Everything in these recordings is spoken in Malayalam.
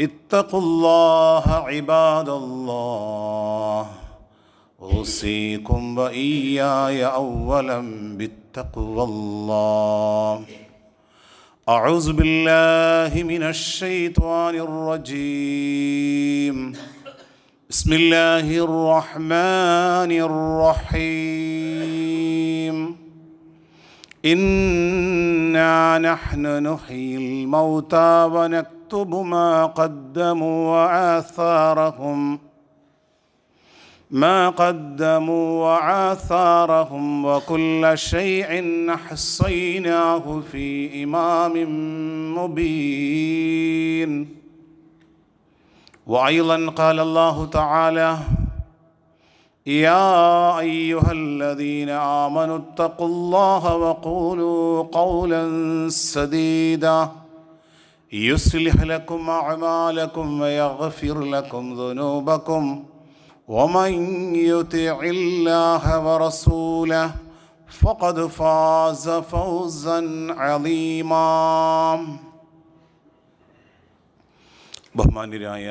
اتقوا الله عباد الله أوصيكم وإياي أولا بتقوى الله. أعوذ بالله من الشيطان الرجيم. بسم الله الرحمن الرحيم. إنا نحن نحيي الموتى ونكتب ما قدموا وآثارهم وكل شيء أحصيناه في إمام مبين. وأيضا قال الله تعالى: يا أيها الذين آمنوا اتقوا الله وقولوا قولا سديدا يصلح لكم أعمالكم ويغفر لكم ذنوبكم ومن يطع الله ورسوله فقد فاز فوزا عظيما. ബഹുമാന്യരായ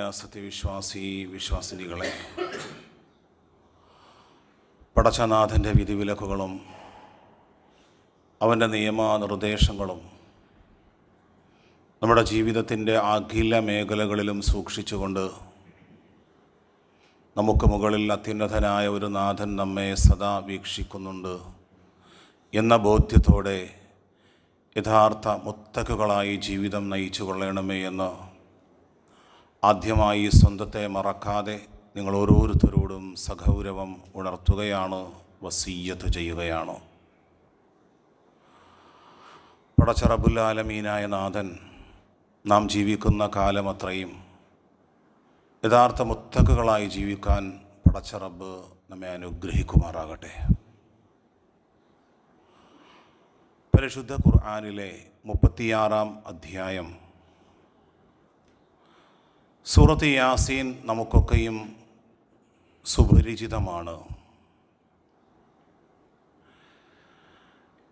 വിശ്വാസിനികളെ, പടച്ചനാഥൻ്റെ വിധിവിലക്കുകളും അവൻ്റെ നിയമനിർദ്ദേശങ്ങളും നമ്മുടെ ജീവിതത്തിൻ്റെ അഖില മേഖലകളിലും സൂക്ഷിച്ചുകൊണ്ട് നമുക്ക് മുകളിൽ അത്യുന്നതനായ ഒരു നാഥൻ നമ്മെ സദാ വീക്ഷിക്കുന്നുണ്ട് എന്ന ബോധ്യത്തോടെ യഥാർത്ഥ മുത്തഖുകളായി ജീവിതം നയിച്ചു കൊള്ളണമേ എന്ന് ആദ്യമായി സ്വന്തത്തെ മറക്കാതെ നിങ്ങൾ ഓരോരുത്തരോടും സഗൗരവം ഉണർത്തുകയാണ്, വസിയ്യത്ത് ചെയ്യുകയാണ്. പടച്ച റബ്ബുൽ ആലമീനായ നാഥൻ നാം ജീവിക്കുന്ന കാലമത്രയും യഥാർത്ഥ മുത്തഖുകളായി ജീവിക്കാൻ പടച്ച റബ്ബ് നമ്മെ അനുഗ്രഹിക്കുമാറാകട്ടെ. പരിശുദ്ധ ഖുർആനിലെ 36-ാം അധ്യായം സൂറത്ത് യാസീൻ നമുക്കൊക്കെയും സുപരിചിതമാണ്.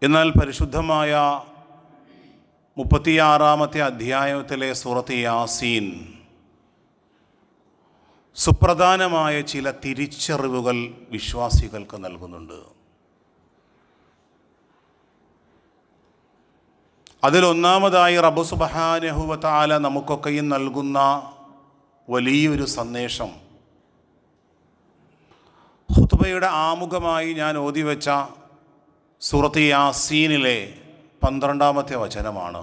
എന്നാൽ പരിശുദ്ധമായ 36-ാമത്തെ അധ്യായത്തിലെ സൂറത്ത് യാസീൻ സുപ്രധാനമായ ചില തിരിച്ചറിവുകൾ വിശ്വാസികൾക്ക് നൽകുന്നുണ്ട്. അതിലൊന്നാമതായി റബ്ബ് സുബ്ഹാനഹു വ തആല നമുക്കൊക്കെയും നൽകുന്ന വലിയൊരു സന്ദേശം ഖുതുബയുടെ ആമുഖമായി ഞാൻ ഓതിവെച്ച സൂറത്ത് യാസീനിലെ 12-ാമത്തെ വചനമാണ്.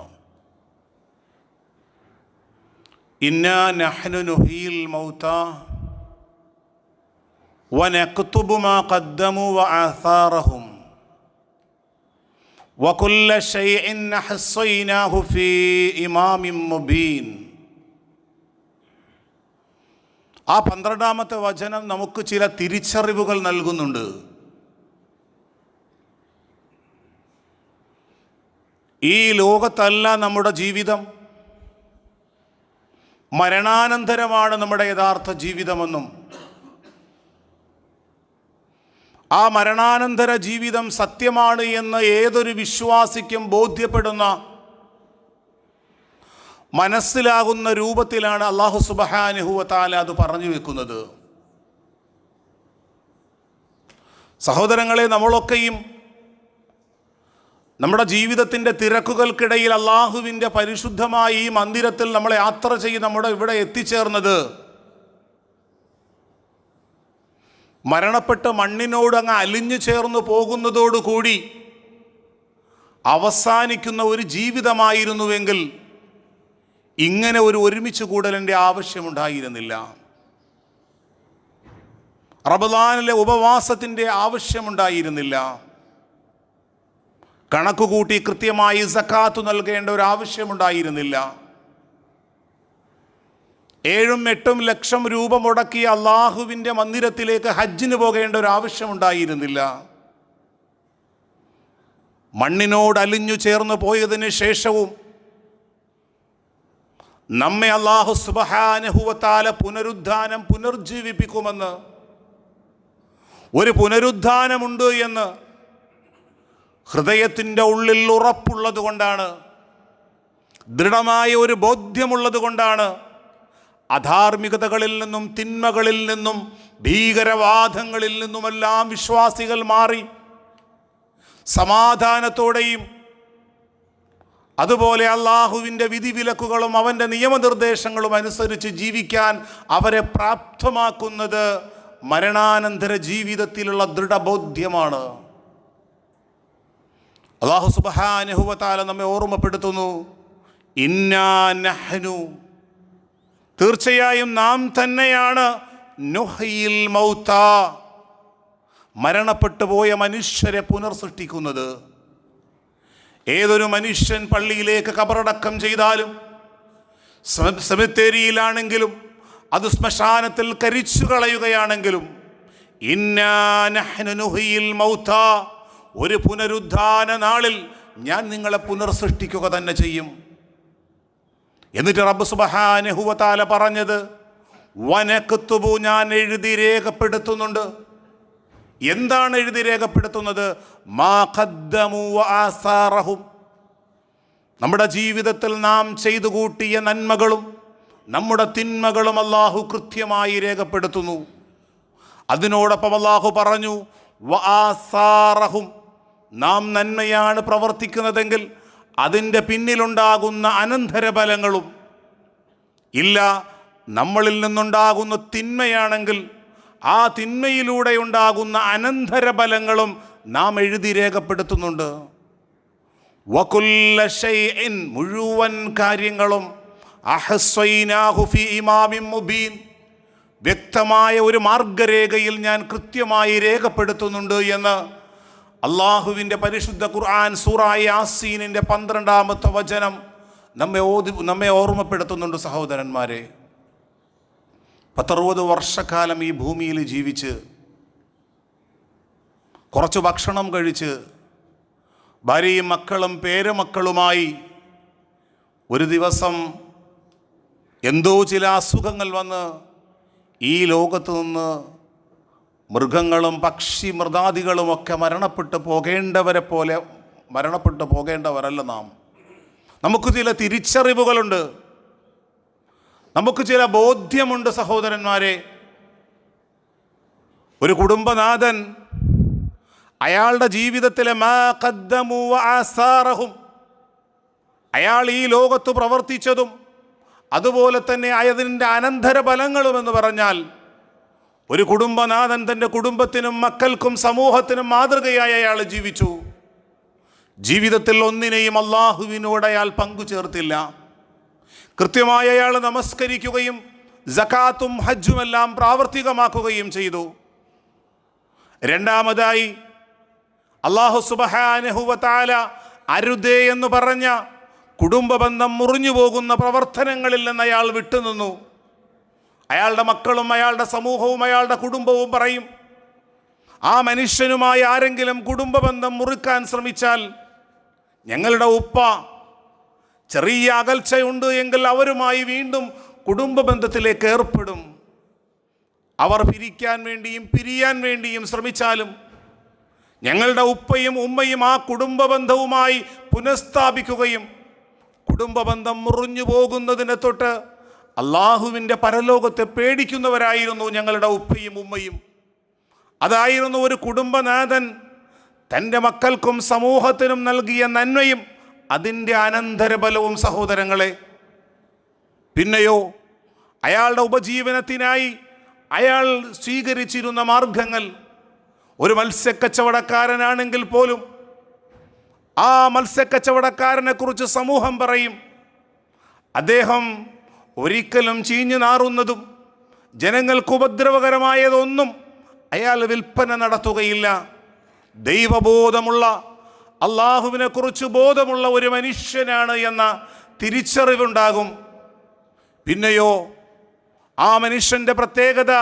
ഇന്നാ നഹ്നു നുഹീൽ മൗതാ വനക്തുബു മാ ഖദ്ദമു വആസാറഹും വകുല്ല ശൈഇൻ അഹ്സൈനാഹു ഫീ ഇമാമിൻ മുബീൻ. ആ 12-ാമത്തെ വചനം നമുക്ക് ചില തിരിച്ചറിവുകൾ നൽകുന്നുണ്ട്. ഈ ലോകത്തല്ല നമ്മുടെ ജീവിതം, മരണാനന്തരമാണ് നമ്മുടെ യഥാർത്ഥ ജീവിതമെന്നും ആ മരണാനന്തര ജീവിതം സത്യമാണ് എന്ന് ഏതൊരു വിശ്വാസിക്കും ബോധ്യപ്പെടുന്ന, മനസ്സിലാകുന്ന രൂപത്തിലാണ് അല്ലാഹു സുബ്ഹാനഹു വ തആല അത് പറഞ്ഞു വെക്കുന്നത്. സഹോദരങ്ങളെ, നമ്മളൊക്കെയും നമ്മുടെ ജീവിതത്തിൻ്റെ തിരക്കുകൾക്കിടയിൽ അള്ളാഹുവിൻ്റെ പരിശുദ്ധമായ ഈ മന്ദിരത്തിൽ നമ്മൾ യാത്ര ചെയ്ത് നമ്മുടെ ഇവിടെ എത്തിച്ചേർന്നത് മരണപ്പെട്ട് മണ്ണിനോട് അങ്ങ് അലിഞ്ഞു ചേർന്ന് പോകുന്നതോടുകൂടി അവസാനിക്കുന്ന ഒരു ജീവിതമായിരുന്നുവെങ്കിൽ ഇങ്ങനെ ഒരു ഒരുമിച്ച് കൂടലിൻ്റെ ആവശ്യമുണ്ടായിരുന്നില്ല. റമദാനിലെ ഉപവാസത്തിൻ്റെ ആവശ്യമുണ്ടായിരുന്നില്ല. കണക്കുകൂട്ടി കൃത്യമായി സക്കാത്ത് നൽകേണ്ട ഒരു ആവശ്യമുണ്ടായിരുന്നില്ല. 7-8 ലക്ഷം രൂപ മുടക്കി അള്ളാഹുവിൻ്റെ മന്ദിരത്തിലേക്ക് ഹജ്ജിന് പോകേണ്ട ഒരു ആവശ്യമുണ്ടായിരുന്നില്ല. മണ്ണിനോട് അലിഞ്ഞു ചേർന്ന് പോയതിന് ശേഷവും നമ്മെ അല്ലാഹു സുബ്ഹാനഹു വ തആല പുനരുജ്ജീവിപ്പിക്കുമെന്ന്, ഒരു പുനരുദ്ധാനമുണ്ട് എന്ന് ഹൃദയത്തിൻ്റെ ഉള്ളിൽ ഉറപ്പുള്ളത് കൊണ്ടാണ്, ദൃഢമായ ഒരു ബോധ്യമുള്ളത് കൊണ്ടാണ് അധാർമികതകളിൽ നിന്നും തിന്മകളിൽ നിന്നും ഭീകരവാദങ്ങളിൽ നിന്നുമെല്ലാം വിശ്വാസികൾ മാറി സമാധാനത്തോടെയും അതുപോലെ അള്ളാഹുവിൻ്റെ വിധിവിലക്കുകളും അവൻ്റെ നിയമനിർദ്ദേശങ്ങളും അനുസരിച്ച് ജീവിക്കാൻ അവരെ പ്രാപ്തമാക്കുന്നത് മരണാനന്തര ജീവിതത്തിലുള്ള ദൃഢബോധ്യമാണ്. അല്ലാഹു സുബ്ഹാനഹു വ തആല നമ്മെ ഓർമ്മപ്പെടുത്തുന്നു, ഇന്നാ നഹ്നു, തീർച്ചയായും നാം തന്നെയാണ്, നുഹ്യിൽ മൗത, മരണപ്പെട്ടു പോയ മനുഷ്യരെ പുനർസൃഷ്ടിക്കുന്നത്. ഏതൊരു മനുഷ്യൻ പള്ളിയിലേക്ക് ഖബറടക്കം ചെയ്താലും സെമിത്തേരിയിലാണെങ്കിലും അത് ശ്മശാനത്തിൽ കരിച്ചു കളയുകയാണെങ്കിലും ഇന്നാ നഹ്നു നുഹ്യിൽ മൗത, ഒരു പുനരുദ്ധാന നാളിൽ ഞാൻ നിങ്ങളെ പുനർസൃഷ്ടിക്കുക തന്നെ ചെയ്യും. എന്നിട്ട് റബ്ബ് സുബ്ഹാനഹു വ തആല പറഞ്ഞത് വനക്തുബു, ഞാൻ എഴുതി രേഖപ്പെടുത്തുന്നുണ്ട്. എന്താണ് എഴുതി രേഖപ്പെടുത്തുന്നത്? മാ ഖദ്ദമു വ ആസാറഹും, നമ്മുടെ ജീവിതത്തിൽ നാം ചെയ്തു കൂട്ടിയ നന്മകളും നമ്മുടെ തിന്മകളും അല്ലാഹു കൃത്യമായി രേഖപ്പെടുത്തുന്നു. അതിനോടൊപ്പം അല്ലാഹു പറഞ്ഞു വ ആസാറഹും, നാം നന്മയാണ് പ്രവർത്തിക്കുന്നതെങ്കിൽ അതിൻ്റെ പിന്നിലുണ്ടാകുന്ന അനന്തരഫലങ്ങളും, ഇല്ല നമ്മളിൽ നിന്നുണ്ടാകുന്ന തിന്മയാണെങ്കിൽ ആ തിന്മയിലൂടെ ഉണ്ടാകുന്ന അനന്തരഫലങ്ങളും നാം എഴുതി രേഖപ്പെടുത്തുന്നുണ്ട്. വകുല്ല ശൈഇൻ, മുഴുവൻ കാര്യങ്ങളും അഹ്സൈനാഹു ഫീ ഇമാമിൻ മുബീൻ, വ്യക്തമായ ഒരു മാർഗരേഖയിൽ ഞാൻ കൃത്യമായി രേഖപ്പെടുത്തുന്നുണ്ട് എന്ന് അള്ളാഹുവിൻ്റെ പരിശുദ്ധ ഖുർആൻ സൂറ യാസീനിൻ്റെ 12-ാമത്തെ വചനം നമ്മെ ഓർമ്മപ്പെടുത്തുന്നുണ്ട്. സഹോദരന്മാരെ, 60 വർഷക്കാലം ഈ ഭൂമിയിൽ ജീവിച്ച് കുറച്ച് ഭക്ഷണം കഴിച്ച് ഭാര്യയും മക്കളും പേരമക്കളുമായി ഒരു ദിവസം എന്തോ ചില അസുഖങ്ങൾ വന്ന് ഈ ലോകത്ത് നിന്ന് മൃഗങ്ങളും പക്ഷി മൃഗാദികളുമൊക്കെ മരണപ്പെട്ടു പോകേണ്ടവരെ പോലെ മരണപ്പെട്ടു പോകേണ്ടവരല്ല നാം. നമുക്ക് ചില തിരിച്ചറിവുകളുണ്ട്, നമുക്ക് ചില ബോധ്യമുണ്ട്. സഹോദരന്മാരെ, ഒരു കുടുംബനാഥൻ അയാളുടെ ജീവിതത്തിലെ മാ ഖദ്ദമു വ ആസാറഹും, അയാൾ ഈ ലോകത്ത് പ്രവർത്തിച്ചതും അതുപോലെ തന്നെ അതിൻ്റെ അനന്തരഫലങ്ങളും എന്ന് പറഞ്ഞാൽ, ഒരു കുടുംബനാഥൻ തൻ്റെ കുടുംബത്തിനും മക്കൾക്കും സമൂഹത്തിനും മാതൃകയായി അയാൾ ജീവിച്ചു. ജീവിതത്തിൽ ഒന്നിനെയും അള്ളാഹുവിനോട് അയാൾ പങ്കുചേർത്തില്ല. കൃത്യമായി അയാൾ നമസ്കരിക്കുകയും സകാത്തും ഹജ്ജുമെല്ലാം പ്രാവർത്തികമാക്കുകയും ചെയ്തു. രണ്ടാമതായി അല്ലാഹു സുബ്ഹാനഹു വ തആല അരുതേ എന്ന് പറഞ്ഞ കുടുംബ ബന്ധം മുറിഞ്ഞു പോകുന്ന പ്രവർത്തനങ്ങളിൽ നിന്ന് അയാൾ വിട്ടുനിന്നു. അയാളുടെ മക്കളും അയാളുടെ സമൂഹവും അയാളുടെ കുടുംബവും പറയും, ആ മനുഷ്യനുമായി ആരെങ്കിലും കുടുംബ ബന്ധം മുറിക്കാൻ ശ്രമിച്ചാൽ ഞങ്ങളുടെ ഉപ്പ ചെറിയ അകൽച്ചയുണ്ട് എങ്കിൽ അവരുമായി വീണ്ടും കുടുംബ ബന്ധത്തിലേക്ക് ഏർപ്പെടും. അവർ പിരിക്കാൻ വേണ്ടിയും പിരിയാൻ വേണ്ടിയും ശ്രമിച്ചാലും ഞങ്ങളുടെ ഉപ്പയും ഉമ്മയും ആ കുടുംബ ബന്ധവുമായി പുനഃസ്ഥാപിക്കുകയും കുടുംബ ബന്ധം മുറിഞ്ഞു പോകുന്നതിനെ തൊട്ട് അള്ളാഹുവിൻ്റെ പരലോകത്തെ പേടിക്കുന്നവരായിരുന്നു ഞങ്ങളുടെ ഉപ്പയും ഉമ്മയും. അതായിരുന്നു ഒരു കുടുംബനാഥൻ തൻ്റെ മക്കൾക്കും സമൂഹത്തിനും നൽകിയ നന്മയും അതിൻ്റെ അനന്തരഫലവും. സഹോദരങ്ങളെ, പിന്നെയോ അയാളുടെ ഉപജീവനത്തിനായി അയാൾ സ്വീകരിച്ചിരുന്ന മാർഗങ്ങൾ, ഒരു മത്സ്യക്കച്ചവടക്കാരനാണെങ്കിൽ പോലും ആ മത്സ്യക്കച്ചവടക്കാരനെ കുറിച്ച് സമൂഹം പറയും, അദ്ദേഹം ഒരിക്കലും ചീഞ്ഞു നാറുന്നതും ജനങ്ങൾക്ക് ഉപദ്രവകരമായതൊന്നും അയാൾ വിൽപ്പന നടത്തുകയില്ല. ദൈവബോധമുള്ള, അള്ളാഹുവിനെ കുറിച്ച് ബോധമുള്ള ഒരു മനുഷ്യനാണ് എന്ന തിരിച്ചറിവുണ്ടാകും. പിന്നെയോ ആ മനുഷ്യൻ്റെ പ്രത്യേകത,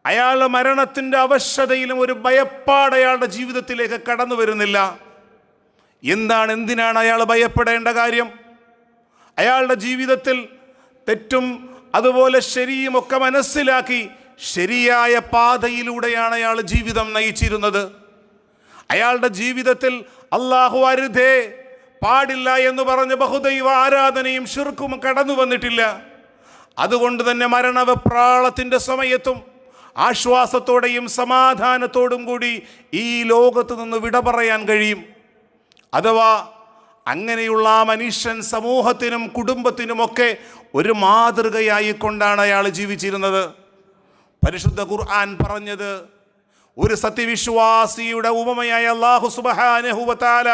അയാൾ മരണത്തിൻ്റെ അവശതയിലും ഒരു ഭയപ്പാട് അയാളുടെ ജീവിതത്തിലേക്ക് കടന്നു വരുന്നില്ല. എന്തിനാണ് അയാൾ ഭയപ്പെടേണ്ട കാര്യം? അയാളുടെ ജീവിതത്തിൽ തെറ്റും അതുപോലെ ശരിയുമൊക്കെ മനസ്സിലാക്കി ശരിയായ പാതയിലൂടെയാണ് അയാൾ ജീവിതം നയിച്ചിരുന്നത്. അയാളുടെ ജീവിതത്തിൽ അല്ലാഹു അരുതേ, പാടില്ല എന്ന് പറഞ്ഞ് ബഹുദൈവ ആരാധനയും ശിർക്കും കടന്നു വന്നിട്ടില്ല. അതുകൊണ്ട് തന്നെ മരണവെപ്രാളത്തിൻ്റെ സമയത്തും ആശ്വാസത്തോടെയും സമാധാനത്തോടും കൂടി ഈ ലോകത്ത് നിന്ന് വിട പറയാൻ കഴിയും. അഥവാ അങ്ങനെയുള്ള ആ മനുഷ്യൻ സമൂഹത്തിനും കുടുംബത്തിനുമൊക്കെ ഒരു മാതൃകയായിക്കൊണ്ടാണ് അയാൾ ജീവിച്ചിരുന്നത്. പരിശുദ്ധ ഖുർആൻ പറഞ്ഞത് ഒരു സത്യവിശ്വാസിയുടെ ഉപമയായ അല്ലാഹു സുബ്ഹാനഹു വ തആല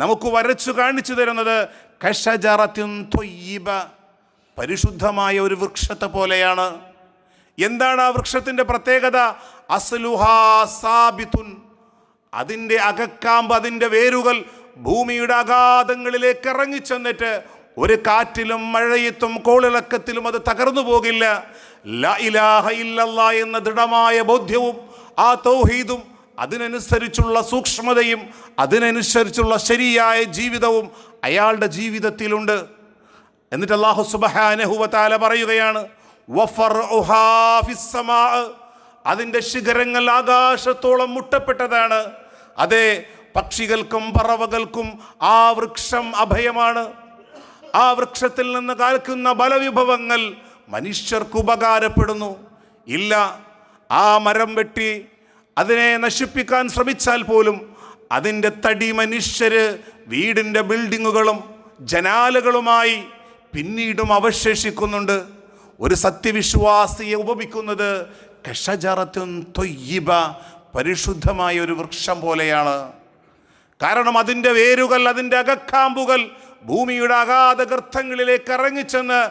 നമുക്ക് വരച്ചു കാണിച്ചു തരുന്നത് കശജറത്തുൻ ത്വയ്യിബ, പരിശുദ്ധമായ ഒരു വൃക്ഷത്തെ പോലെയാണ്. എന്താണ് ആ വൃക്ഷത്തിൻ്റെ പ്രത്യേകത? അസ്ലുഹാ സാബിതുൻ, അതിൻ്റെ അകക്കാമ്പ്, അതിൻ്റെ വേരുകൾ ഭൂമിയുടെ അഗാധങ്ങളിലേക്ക് ഇറങ്ങിച്ചെന്നിട്ട് ഒരു കാറ്റിലും മഴയത്തും കോളിളക്കത്തിലും അത് തകർന്നു പോകില്ല. ലാ ഇലാഹ ഇല്ലല്ലാഹ് എന്ന ദൃഢമായ ബോധ്യവും ആ തൗഹീദും അതിനനുസരിച്ചുള്ള സൂക്ഷ്മതയും അതിനനുസരിച്ചുള്ള ശരിയായ ജീവിതവും അയാളുടെ ജീവിതത്തിലുണ്ട്. എന്നിട്ട് അല്ലാഹു സുബ്ഹാനഹു വ തആല പറയുകയാണ് വഫർഉഹാ ഫിസ്സമാ, അതിൻ്റെ ശിഖരങ്ങൾ ആകാശത്തോളം മുട്ടപ്പെട്ടതാണ്. അതെ, പക്ഷികൾക്കും പറവകൾക്കും ആ വൃക്ഷം അഭയമാണ്. ആ വൃക്ഷത്തിൽ നിന്ന് കാൽക്കുന്ന ബലവിഭവങ്ങൾ മനുഷ്യർക്ക് ഉപകാരപ്പെടുന്നു. ഇല്ല, ആ മരം വെട്ടി അതിനെ നശിപ്പിക്കാൻ ശ്രമിച്ചാൽ പോലും അതിൻ്റെ തടി മനുഷ്യര് വീടിൻ്റെ ബിൽഡിങ്ങുകളും ജനാലകളുമായി പിന്നീടും അവശേഷിക്കുന്നുണ്ട്. ഒരു സത്യവിശ്വാസിയെ ഉപമിക്കുന്നത് കശജറത്തുൻ ത്വയ്യിബ, പരിശുദ്ധമായ ഒരു വൃക്ഷം പോലെയാണ്. കാരണം അതിൻ്റെ വേരുകൾ, അതിൻ്റെ അകക്കാമ്പുകൾ ഭൂമിയുടെ അഗാധ ഗർത്തങ്ങളിലേക്ക് ഇറങ്ങിച്ചെന്ന്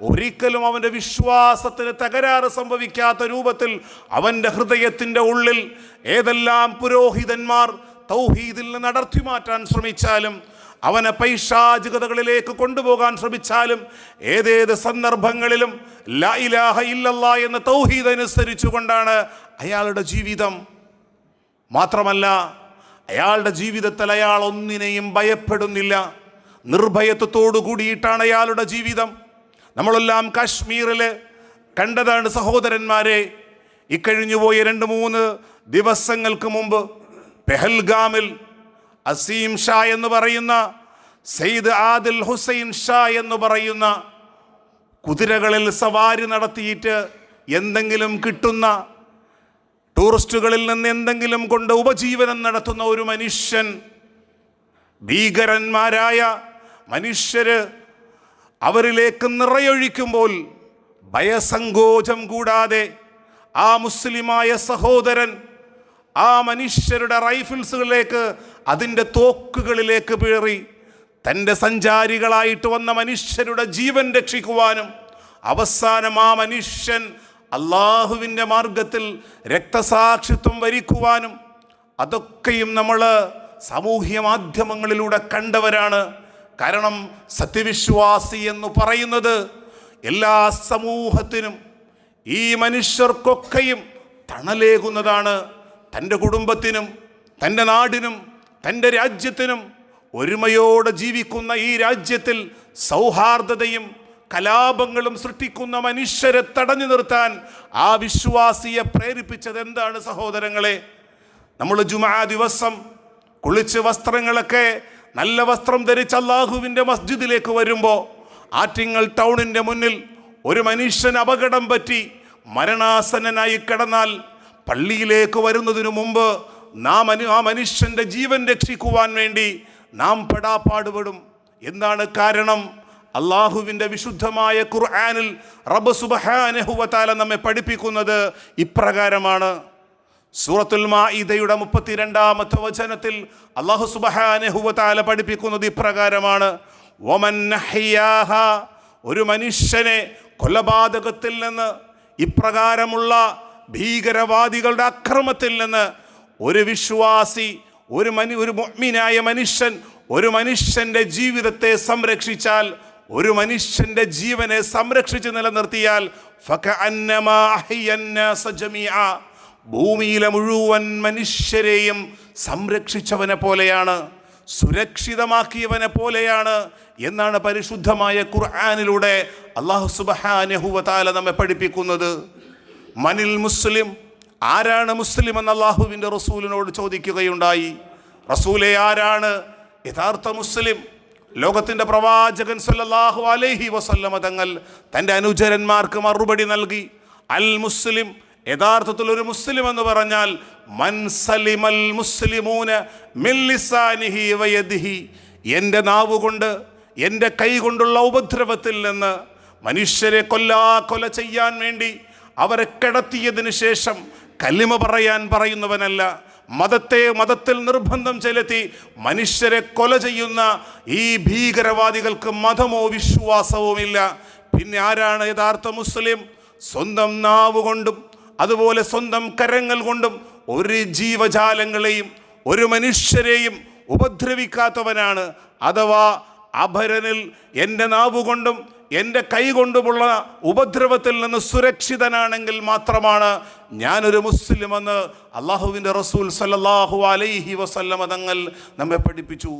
ഒരിക്കലും അവൻ്റെ വിശ്വാസത്തിന് തകരാറ് സംഭവിക്കാത്ത രൂപത്തിൽ അവൻ്റെ ഹൃദയത്തിൻ്റെ ഉള്ളിൽ ഏതെല്ലാം പുരോഹിതന്മാർ തൗഹീദിൽ നിന്ന് അടർത്തി മാറ്റാൻ ശ്രമിച്ചാലും, അവനെ പൈശാചികതകളിലേക്ക് കൊണ്ടുപോകാൻ ശ്രമിച്ചാലും, ഏതേത് സന്ദർഭങ്ങളിലും ലാ ഇലാഹ ഇല്ലല്ലാഹ് എന്ന തൗഹീദ് അനുസരിച്ചു കൊണ്ടാണ് അയാളുടെ ജീവിതം. മാത്രമല്ല, അയാളുടെ ജീവിതത്തിൽ അയാൾ ഒന്നിനെയും ഭയപ്പെടുന്നില്ല. നിർഭയത്വത്തോടു കൂടിയിട്ടാണ് അയാളുടെ ജീവിതം. നമ്മളെല്ലാം കാശ്മീരിൽ കണ്ടതാണ് സഹോദരന്മാരെ. ഇക്കഴിഞ്ഞുപോയ 2-3 ദിവസങ്ങൾക്ക് മുമ്പ് പെഹൽഗാമിൽ അസീം ഷാ എന്ന് പറയുന്ന, സെയ്ദ് ആദിൽ ഹുസൈൻ ഷാ എന്ന് പറയുന്ന കുതിരകളിൽ സവാരി നടത്തിയിട്ട് എന്തെങ്കിലും കിട്ടുന്ന, ടൂറിസ്റ്റുകളിൽ നിന്ന് എന്തെങ്കിലും കൊണ്ട് ഉപജീവനം നടത്തുന്ന ഒരു മനുഷ്യൻ, ഭീകരന്മാരായ മനുഷ്യര് അവരിലേക്ക് നിറയൊഴിക്കുമ്പോൾ ഭയസങ്കോചം കൂടാതെ ആ മുസ്ലിമായ സഹോദരൻ ആ മനുഷ്യരുടെ റൈഫിൾസുകളിലേക്ക്, അതിൻ്റെ തോക്കുകളിലേക്ക് പേറി തൻ്റെ സഞ്ചാരികളായിട്ട് വന്ന മനുഷ്യരുടെ ജീവൻ രക്ഷിക്കുവാനും അവസാനം ആ മനുഷ്യൻ അള്ളാഹുവിൻ്റെ മാർഗത്തിൽ രക്തസാക്ഷിത്വം വരിക്കുവാനും, അതൊക്കെയും നമ്മൾ സാമൂഹ്യ മാധ്യമങ്ങളിലൂടെ കണ്ടവരാണ്. കാരണം സത്യവിശ്വാസി എന്ന് പറയുന്നത് എല്ലാ സമൂഹത്തിനും, ഈ മനുഷ്യർക്കൊക്കെയും തണലേകുന്നതാണ്. തൻ്റെ കുടുംബത്തിനും തൻ്റെ നാടിനും തൻ്റെ രാജ്യത്തിനും ഒരുമയോടെ ജീവിക്കുന്ന ഈ രാജ്യത്തിൽ സൗഹാർദ്ദതയും കലാപങ്ങളും സൃഷ്ടിക്കുന്ന മനുഷ്യരെ തടഞ്ഞു നിർത്താൻ ആ വിശ്വാസിയെ പ്രേരിപ്പിച്ചത് എന്താണ് സഹോദരങ്ങളെ? നമ്മൾ ജുമാ ദിവസം കുളിച്ച് വസ്ത്രങ്ങളൊക്കെ നല്ല വസ്ത്രം ധരിച്ച് അല്ലാഹുവിൻ്റെ മസ്ജിദിലേക്ക് വരുമ്പോൾ ആറ്റിങ്ങൽ ടൗണിൻ്റെ മുന്നിൽ ഒരു മനുഷ്യൻ അപകടം പറ്റി മരണാസന്നനായി കിടന്നാൽ പള്ളിയിലേക്ക് വരുന്നതിനു മുമ്പ് ആ മനുഷ്യൻ്റെ ജീവൻ രക്ഷിക്കുവാൻ വേണ്ടി നാം പെടാപ്പാടുപെടും. എന്താണ് കാരണം? അള്ളാഹുവിൻ്റെ വിശുദ്ധമായ ഖുർആനിൽ റബ്ബ് സുബ്ഹാനഹു വ തആല നമ്മെ പഠിപ്പിക്കുന്നത് ഇപ്രകാരമാണ്. സൂറത്തുൽ മാഇദയുടെ 32-ാമത്തെ വചനത്തിൽ അല്ലാഹു സുബ്ഹാനഹു വ തആല പഠിപ്പിക്കുന്നത് ഇപ്രകാരമാണ്. വമൻ അഹ്യാഹ, ഒരു മനുഷ്യനെ കൊലപാതകത്തിൽ നിന്ന്, ഇപ്രകാരമുള്ള ഭീകരവാദികളുടെ അക്രമത്തിൽ നിന്ന് ഒരു വിശ്വാസി, ഒരു മുഅ്മിനായ മനുഷ്യൻ ഒരു മനുഷ്യൻ്റെ ജീവിതത്തെ സംരക്ഷിച്ചാൽ, ഒരു മനുഷ്യൻ്റെ ജീവനെ സംരക്ഷിച്ച് നിലനിർത്തിയാൽ ഫകഅന്നമാ അഹ്യന്നാസ ജമീഅ, ഭൂമിയിലെ മുഴുവൻ മനുഷ്യരെയും സംരക്ഷിച്ചവനെ പോലെയാണ്, സുരക്ഷിതമാക്കിയവനെ പോലെയാണ് എന്നാണ് പരിശുദ്ധമായ ഖുർആനിലൂടെ അല്ലാഹു സുബ്ഹാനഹു വ തആല നമ്മെ പഠിപ്പിക്കുന്നത്. മനിൽ മുസ്ലിം, ആരാണ് മുസ്ലിം എന്ന് അല്ലാഹുവിൻ്റെ റസൂലിനോട് ചോദിക്കുകയുണ്ടായി. റസൂലെ, ആരാണ് യഥാർത്ഥ മുസ്ലിം? ലോകത്തിൻ്റെ പ്രവാചകൻ സല്ലല്ലാഹു അലൈഹി വസല്ലമ തങ്ങൾ തൻ്റെ അനുചരന്മാർക്ക് മറുപടി നൽകി. അൽ മുസ്ലിം, യഥാർത്ഥത്തിൽ ഒരു മുസ്ലിം എന്ന് പറഞ്ഞാൽ മൻ സലിമൽ മുസ്ലിമൂന മിൻ ലിസാനിഹി വയദിഹി, എൻ്റെ നാവുകൊണ്ട് എൻ്റെ കൈ കൊണ്ടുള്ള ഉപദ്രവത്തിൽ നിന്ന് മനുഷ്യരെ കൊല ചെയ്യാൻ വേണ്ടി അവരെ കിടത്തിയതിനു ശേഷം കലിമ പറയാൻ പറയുന്നവനല്ല, മതത്തിൽ നിർബന്ധം ചെലുത്തി മനുഷ്യരെ കൊല ചെയ്യുന്ന ഈ ഭീകരവാദികൾക്ക് മതമോ വിശ്വാസവുമില്ല. പിന്നെ ആരാണ് യഥാർത്ഥ മുസ്ലിം? സ്വന്തം നാവ് കൊണ്ടും അതുപോലെ സ്വന്തം കരങ്ങൾ കൊണ്ടും ഒരു ജീവജാലങ്ങളെയും ഒരു മനുഷ്യരെയും ഉപദ്രവിക്കാത്തവനാണ്. അഥവാ അപരനിൽ എൻ്റെ നാവുകൊണ്ടും എൻ്റെ കൈ കൊണ്ടുമുള്ള ഉപദ്രവത്തിൽ നിന്ന് സുരക്ഷിതനാണെങ്കിൽ മാത്രമാണ് ഞാനൊരു മുസ്ലിമെന്ന് അള്ളാഹുവിൻ്റെ റസൂൽ സല്ലല്ലാഹു അലൈഹി വസല്ലമ തങ്ങൾ നമ്മെ പഠിപ്പിച്ചു.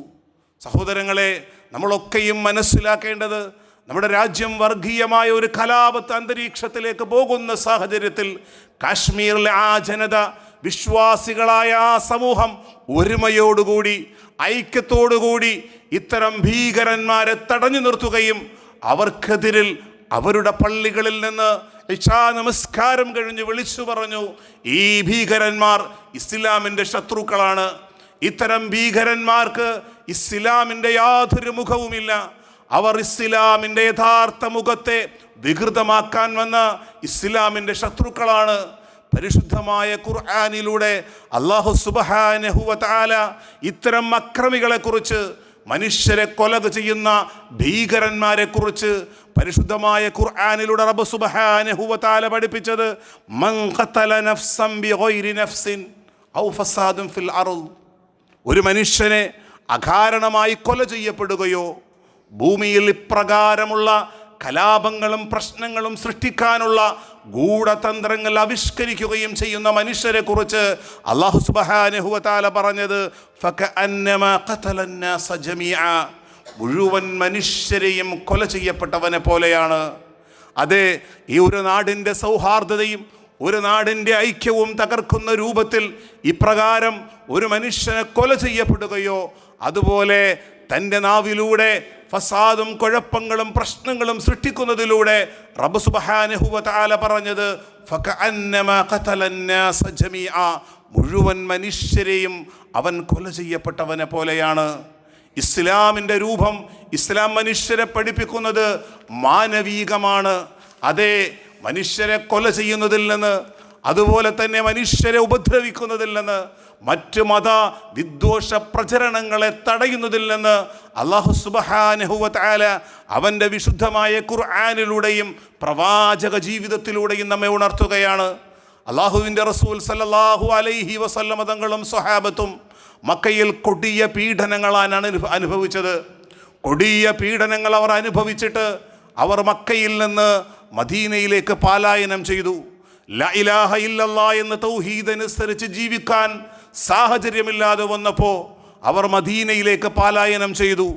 സഹോദരങ്ങളെ, നമ്മളൊക്കെയും മനസ്സിലാക്കേണ്ടത്, നമ്മുടെ രാജ്യം വർഗീയമായ ഒരു കലാപത്ത് അന്തരീക്ഷത്തിലേക്ക് പോകുന്ന സാഹചര്യത്തിൽ കാശ്മീരിലെ ആ ജനത, വിശ്വാസികളായ ആ സമൂഹം ഒരുമയോടുകൂടി ഐക്യത്തോടുകൂടി ഇത്തരം ഭീകരന്മാരെ തടഞ്ഞു നിർത്തുകയും അവർക്കെതിരിൽ അവരുടെ പള്ളികളിൽ നിന്ന് ഇശാ നമസ്കാരം കഴിഞ്ഞ് വിളിച്ചു പറഞ്ഞു, ഈ ഭീകരന്മാർ ഇസ്ലാമിൻ്റെ ശത്രുക്കളാണ്. ഇത്തരം ഭീകരന്മാർക്ക് ഇസ്ലാമിൻ്റെ യാതൊരു മുഖവുമില്ല. അവർ ഇസ്ലാമിൻ്റെ യഥാർത്ഥ മുഖത്തെ വികൃതമാക്കാൻ വന്ന ഇസ്ലാമിൻ്റെ ശത്രുക്കളാണ്. പരിശുദ്ധമായ ഖുർആനിലൂടെ അല്ലാഹു സുബ്ഹാനഹു വ തആല ഇത്തരം അക്രമികളെക്കുറിച്ച്, മനുഷ്യരെ കൊല ചെയ്യുന്ന ഭീകരന്മാരെ കുറിച്ച് പരിശുദ്ധമായ ഖുർആനിലൂടെ റബ്ബ് സുബ്ഹാനഹു വ തആല പഠിപ്പിച്ചത്, മൻ ഖതല നഫ്സൻ ബിഗൈരി നഫ്സിൻ ഔ ഫസാദുൻ ഫിൽ അർദ്, ഒരു മനുഷ്യനെ അകാരണമായി കൊല ചെയ്യപ്പെടുകയോ ഭൂമിയിൽ ഇപ്രകാരമുള്ള കലാപങ്ങളും പ്രശ്നങ്ങളും സൃഷ്ടിക്കാനുള്ള ഗൂഢതന്ത്രങ്ങൾ ആവിഷ്കരിക്കുകയും ചെയ്യുന്ന മനുഷ്യരെ കുറിച്ച് അല്ലാഹു സുബ്ഹാനഹു വ തആല പറഞ്ഞത്, ഫകഅന്നമാ ഖതലന്നാസ ജമീഅ, മുഴുവൻ മനുഷ്യരെയും കൊല ചെയ്യപ്പെട്ടവനെ പോലെയാണ്. അതെ, ഈ ഒരു നാടിൻ്റെ സൗഹാർദ്ദതയും ഒരു നാടിൻ്റെ ഐക്യവും തകർക്കുന്ന രൂപത്തിൽ ഇപ്രകാരം ഒരു മനുഷ്യനെ കൊല ചെയ്യപ്പെടുകയോ അതുപോലെ തൻ്റെ നാവിലൂടെ ഫസാദും കുഴപ്പങ്ങളും പ്രശ്നങ്ങളും സൃഷ്ടിക്കുന്നതിലൂടെ റബ്ബ് സുബ്ഹാനഹു വ തആല പറഞ്ഞത്, ഫകഅന്നമാ ഖതലന്നാസ ജമീഅ, മുഴുവൻ മനുഷ്യരെയും അവൻ കൊല ചെയ്യപ്പെട്ടവനെ പോലെയാണ്. ഇസ്ലാമിൻ്റെ രൂപം, ഇസ്ലാം മനുഷ്യരെ പഠിപ്പിക്കുന്നത് മാനവീകമാണ്. അതേ, മനുഷ്യരെ കൊല ചെയ്യുന്നതിൽ നിന്ന്, അതുപോലെ തന്നെ മനുഷ്യരെ ഉപദ്രവിക്കുന്നതിൽ നിന്ന്, മറ്റ് മത വിദ്വേഷ പ്രചരണങ്ങളെ തടയുന്നതിൽ നിന്ന് അല്ലാഹു സുബ്ഹാനഹു വ തആല അവൻ്റെ വിശുദ്ധമായ ഖുർആനിലൂടെയും പ്രവാചക ജീവിതത്തിലൂടെയും നമ്മെ ഉണർത്തുകയാണ്. അല്ലാഹുവിൻ്റെ റസൂൽ സല്ലല്ലാഹു അലൈഹി വസല്ലമ തങ്ങളും സ്വഹാബത്തും മക്കയിൽ കൊടിയ പീഡനങ്ങളാണ് അനുഭവിച്ചത്. കൊടിയ പീഡനങ്ങൾ അവർ അനുഭവിച്ചിട്ട് അവർ മക്കയിൽ നിന്ന് മദീനയിലേക്ക് പലായനം ചെയ്തു. ലാ ഇലാഹ ഇല്ലല്ലാഹ് എന്ന തൗഹീദ് അനുസരിച്ച് ജീവിക്കാൻ സാഹചര്യമില്ലാതെ വന്നപ്പോൾ അവർ മദീനയിലേക്ക് പലായനം ചെയ്തു.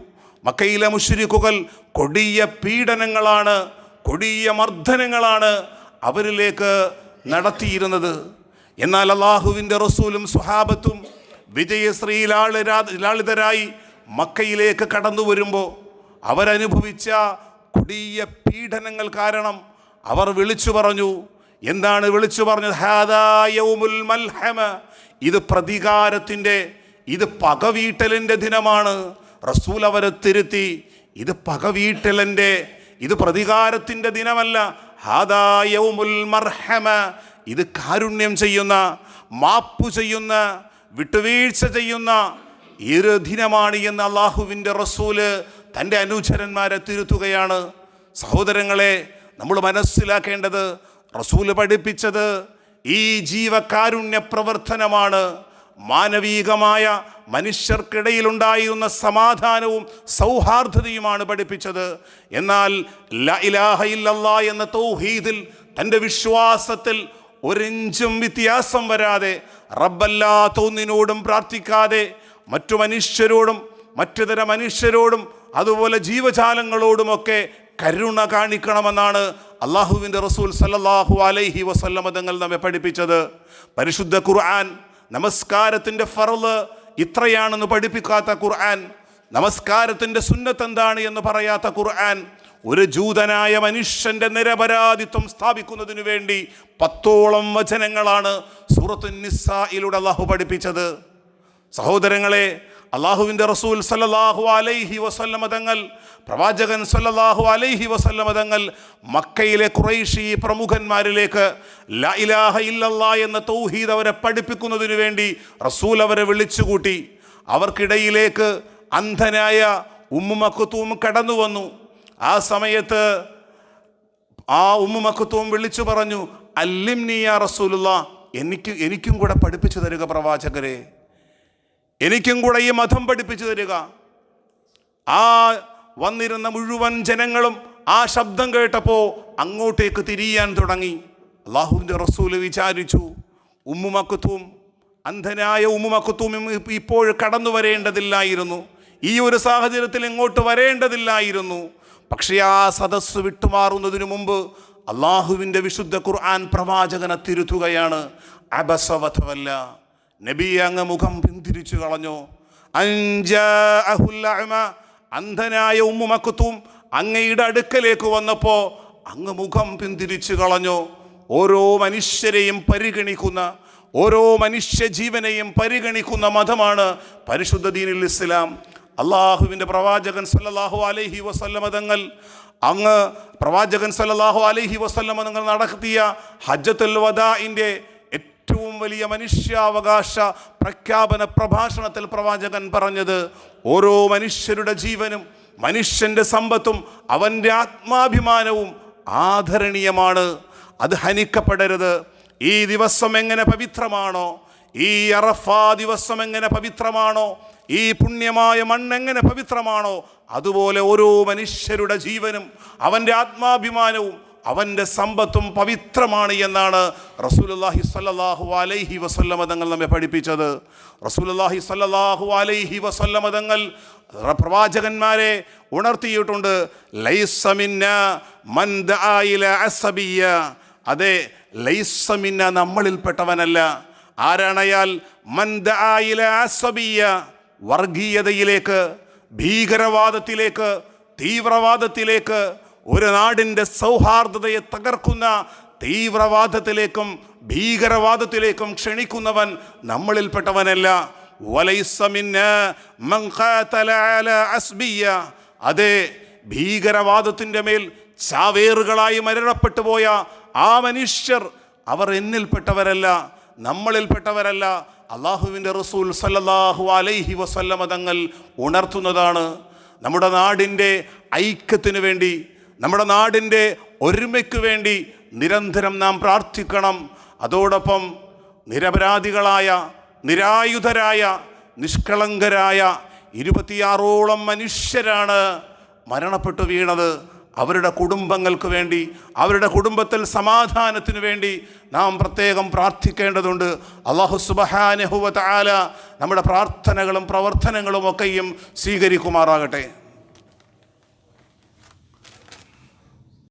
മക്കയിലെ മുശ്രിക്കുകൾ കൊടിയ പീഡനങ്ങളാണ്, കൊടിയ മർദ്ദനങ്ങളാണ് അവരിലേക്ക് നടത്തിയിരുന്നത്. എന്നാൽ അല്ലാഹുവിൻ്റെ റസൂലും സ്വഹാബത്തും വിജയശ്രീ ലാളിതരായി മക്കയിലേക്ക് കടന്നു വരുമ്പോൾ അവരനുഭവിച്ച കൊടിയ പീഡനങ്ങൾ കാരണം അവർ വിളിച്ചു പറഞ്ഞു. എന്താണ് വിളിച്ചു പറഞ്ഞത്? ഹാദാ യൗമുൽ മൽഹമ, ഇത് പ്രതികാരത്തിൻ്റെ, ഇത് പകവീട്ടലിൻ്റെ ദിനമാണ്. റസൂൽ അവരെ തിരുത്തി, ഇത് പകവീട്ടലിൻ്റെ, ഇത് പ്രതികാരത്തിൻ്റെ ദിനമല്ല. ഹാദാ യൗമുൽ മർഹമ, ഇത് കാരുണ്യം ചെയ്യുന്ന, മാപ്പു ചെയ്യുന്ന, വിട്ടുവീഴ്ച ചെയ്യുന്ന ഒരു ദിനമാണ് എന്ന് അല്ലാഹുവിൻ്റെ റസൂല് തൻ്റെ അനുചരന്മാരെ തിരുത്തുകയാണ്. സഹോദരങ്ങളെ, നമ്മൾ മനസ്സിലാക്കേണ്ടത്, റസൂല് പഠിപ്പിച്ചത് ഈ ജീവകാരുണ്യ പ്രവർത്തനമാണ്. മാനവീകമായ മനുഷ്യർക്കിടയിലുണ്ടായിരുന്ന സമാധാനവും സൗഹാർദ്ദതയുമാണ് പഠിപ്പിച്ചത്. എന്നാൽ ലാ ഇലാഹ ഇല്ലല്ലാഹ് എന്ന തൗഹീദിൽ, തൻ്റെ വിശ്വാസത്തിൽ ഒരിഞ്ചും വ്യത്യാസം വരാതെ, റബ്ബല്ലാത്ത ഒന്നിനോടും പ്രാർത്ഥിക്കാതെ, മറ്റു മനുഷ്യരോടും മറ്റുതര മനുഷ്യരോടും അതുപോലെ ജീവജാലങ്ങളോടുമൊക്കെ കരുണ കാണിക്കണമെന്നാണ് അല്ലാഹുവിൻ്റെ റസൂൽ സല്ലല്ലാഹു അലൈഹി വസല്ലമ തങ്ങൾ നമ്മെ പഠിപ്പിച്ചത്. പരിശുദ്ധ ഖുർആൻ നമസ്കാരത്തിൻ്റെ ഫർള് ഇത്രയാണെന്ന് പഠിപ്പിക്കാത്ത ഖുർആൻ നമസ്കാരത്തിൻ്റെ സുന്നത്ത് എന്താണ് എന്ന് പറയാത്ത ഖുർആൻ ഒരു ജൂതനായ മനുഷ്യന്റെ നിരപരാധിത്വം സ്ഥാപിക്കുന്നതിനു വേണ്ടി 10ഓളം വചനങ്ങളാണ് സൂറത്തുൻ നിസായിലൂടെ അള്ളാഹു പഠിപ്പിച്ചത്. സഹോദരങ്ങളെ, അള്ളാഹുവിൻ്റെ റസൂൽ സല്ലല്ലാഹു അലൈഹി വസല്ലമ തങ്ങൾ, പ്രവാചകൻ സല്ലല്ലാഹു അലൈഹി വസല്ലമ തങ്ങൾ മക്കയിലെ ഖുറൈശി പ്രമുഖന്മാരിലേക്ക് ലാ ഇലാഹ ഇല്ലല്ലാഹ് എന്ന തൗഹീദ് അവരെ പഠിപ്പിക്കുന്നതിനു വേണ്ടി റസൂൽ അവരെ വിളിച്ചുകൂട്ടി. അവർക്കിടയിലേക്ക് അന്ധനായ ഉമ്മു മക്തൂം കടന്നു വന്നു. ആ സമയത്ത് ആ ഉമ്മു മക്തൂം വിളിച്ചു പറഞ്ഞു, അല്ലിംനി യാ റസൂലുള്ളാഹ്, എനിക്കും കൂടെ പഠിപ്പിച്ചു തരിക പ്രവാചകരെ, എനിക്കും കൂടെ ഈ മതം പഠിപ്പിച്ചു തരിക. ആ വന്നിരുന്ന മുഴുവൻ ജനങ്ങളും ആ ശബ്ദം കേട്ടപ്പോൾ അങ്ങോട്ടേക്ക് തിരിയാൻ തുടങ്ങി. അള്ളാഹുവിൻ്റെ റസൂൽ വിചാരിച്ചു, ഉമ്മു മക്തൂം, അന്ധനായ ഉമ്മു മക്തൂം ഇപ്പോൾ കടന്നു വരേണ്ടതില്ലായിരുന്നു, ഈ ഒരു സാഹചര്യത്തിൽ ഇങ്ങോട്ട് വരേണ്ടതില്ലായിരുന്നു. പക്ഷേ ആ സദസ്സ് വിട്ടുമാറുന്നതിനു മുമ്പ് അള്ളാഹുവിൻ്റെ വിശുദ്ധ ഖുർആൻ പ്രവാചകനെ തിരുത്തുകയാണ്. അബസ വതവല്ല, നബി അങ്ങ് മുഖം പിന്തിരിച്ചു കളഞ്ഞു. അൻജാഅഹുൽ അഅമ, അന്ധനായ ഉമ്മു മക്തൂം അങ്ങയുടെ അടുക്കലേക്ക് വന്നപ്പോൾ അങ്ങ് മുഖം പിന്തിരിച്ചു കളഞ്ഞു. ഓരോ മനുഷ്യരെയും പരിഗണിക്കുന്ന, ഓരോ മനുഷ്യ ജീവനെയും പരിഗണിക്കുന്ന മതമാണ് പരിശുദ്ധ ദീനുൽ ഇസ്ലാം. അള്ളാഹുവിൻ്റെ പ്രവാചകൻ സല്ലല്ലാഹു അലൈഹി വസല്ലമ തങ്ങൾ, അങ്ങ് പ്രവാചകൻ സല്ലല്ലാഹു അലൈഹി വസല്ലമ തങ്ങൾ നടത്തിയ ഹജ്ജത്തുൽ വദാഇൻ്റെ ഏറ്റവും വലിയ മനുഷ്യാവകാശ പ്രഖ്യാപന പ്രഭാഷണത്തിൽ പ്രവാചകൻ പറഞ്ഞത്, ഓരോ മനുഷ്യരുടെ ജീവനും മനുഷ്യൻ്റെ സമ്പത്തും അവൻ്റെ ആത്മാഭിമാനവും ആദരണീയമാണ്, അത് ഹനിക്കപ്പെടരുത്. ഈ ദിവസം എങ്ങനെ പവിത്രമാണോ, ഈ അറഫാ ദിവസം എങ്ങനെ പവിത്രമാണോ, ഈ പുണ്യമായ മണ്ണെങ്ങനെ പവിത്രമാണോ, അതുപോലെ ഓരോ മനുഷ്യരുടെ ജീവനും അവൻ്റെ ആത്മാഭിമാനവും അവൻ്റെ സമ്പത്തും പവിത്രമാണ് എന്നാണ് റസൂലുള്ളാഹി സ്വല്ലല്ലാഹു അലൈഹി വസല്ലമ തങ്ങൾ നമ്മെ പഠിപ്പിച്ചത്. റസൂലുള്ളാഹി സ്വല്ലല്ലാഹു അലൈഹി വസല്ലമ തങ്ങൾ പ്രവാചകന്മാരെ ഉണർത്തിയിട്ടുണ്ട്. ലൈസ മിന്നാ മൻ ദആ ഇലാ അസബിയ്യ, അതെ, ലൈസ മിന്നാ, നമ്മളിൽപ്പെട്ടവനല്ല. ആരാണയാൽ? മൻ ദആ ഇലാ അസബിയ്യ, വർഗീയതയിലേക്ക്, ഭീകരവാദത്തിലേക്ക്, തീവ്രവാദത്തിലേക്ക്, ഒരു നാടിൻ്റെ സൗഹാർദ്ദതയെ തകർക്കുന്ന തീവ്രവാദത്തിലേക്കും ഭീകരവാദത്തിലേക്കും ക്ഷണിക്കുന്നവൻ നമ്മളിൽപ്പെട്ടവനല്ല. വലൈസ മിന്നാ മൻ ഖാതല അലാ അസ്ബിയ്യ, അതെ, ഭീകരവാദത്തിൻ്റെ മേൽ ചാവേറുകളായി മരണപ്പെട്ടു പോയ ആ മനുഷ്യർ അവർ എന്നിൽപ്പെട്ടവരല്ല, നമ്മളിൽപ്പെട്ടവരല്ല. അള്ളാഹുവിൻ്റെ റസൂൽ സല്ലല്ലാഹു അലൈഹി വസല്ലമ തങ്ങൾ ഉണർത്തുന്നതാണ്. നമ്മുടെ നാടിൻ്റെ ഐക്യത്തിനു വേണ്ടി, നമ്മുടെ നാടിൻ്റെ ഒരുമയ്ക്ക് വേണ്ടി നിരന്തരം നാം പ്രാർത്ഥിക്കണം. അതോടൊപ്പം നിരപരാധികളായ, നിരായുധരായ, നിഷ്കളങ്കരായ 26ഓളം മനുഷ്യരാണ് മരണപ്പെട്ടു വീണത്. അവരുടെ കുടുംബങ്ങൾക്ക് വേണ്ടി, അവരുടെ കുടുംബത്തിൽ സമാധാനത്തിനു വേണ്ടി നാം പ്രത്യേകം പ്രാർത്ഥിക്കേണ്ടതുണ്ട്. അല്ലാഹു സുബ്ഹാനഹു വ തആല നമ്മുടെ പ്രാർത്ഥനകളും പ്രവർത്തനങ്ങളും ഒക്കെയും സ്വീകരിക്കുമാറാകട്ടെ.